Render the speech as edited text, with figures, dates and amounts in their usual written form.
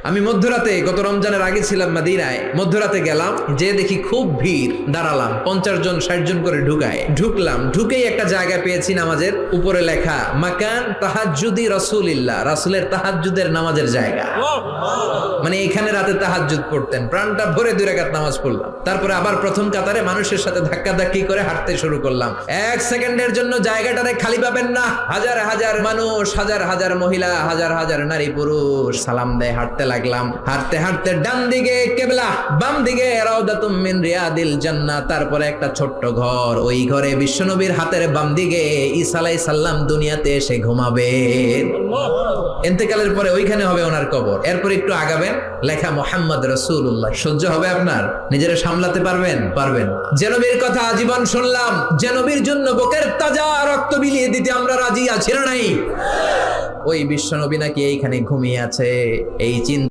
আমি মধ্যরাতে গত রমজানের আগে ছিলাম মদিনায়, মধ্যরাতে গেলাম, যে দেখি খুব ভিড়, দাঁড়ালাম, 50 জন 60 জন করে ঢুকলাম, ঢুকেই একটা জায়গা পেয়েছি নামাজের, উপরে লেখা মাকান তাহাজ্জুদি রাসূলিল্লাহ, রাসূলের তাহাজ্জুদের নামাজের জায়গা। মানে এখানে রাতে তাহাজ্জুদ পড়তেন, প্রাণটা ভরে 2 রাকাত নামাজ পড়লাম। তারপরে আবার প্রথম কাতারে মানুষের সাথে ধাক্কাধাক্কি করে হাঁটতে শুরু করলাম। 1 সেকেন্ডের জন্য জায়গাটারে খালি পাবেন না। হাজার হাজার মানুষ, হাজার হাজার মহিলা, হাজার হাজার নারী পুরুষ সালাম দেয়। হাঁটতে লাগলাম, হাঁটতে হাঁটতে ডান দিকে কিবলা, বাম দিকে রাউদাতুম মিন রিয়াদিল জান্নাহ, তারপরে একটা ছোট্ট ঘর, ওই ঘরে বিশ্বনবীর হাতের বাম দিকে ঈসা আলাইহিস সালাম দুনিয়াতে এসে ঘুমাবেন। ইন্তেকালের পরে ওইখানে হবে ওনার কবর। এরপর একটু আগাবেন, লেখা মুহাম্মদ রাসূলুল্লাহ। সহ্য হবে আপনার? নিজেরা সামলাতে পারবেন? পারবেন। যে নবীর কথা আজীবন শুনলাম, যে নবীর জন্য বুকের তাজা রক্ত বিলিয়ে দিতে আমরা রাজি আছি না নাই? ওই বিশ্বনবী নাকি এইখানে ঘুমিয়ে আছে, এই চিন্তা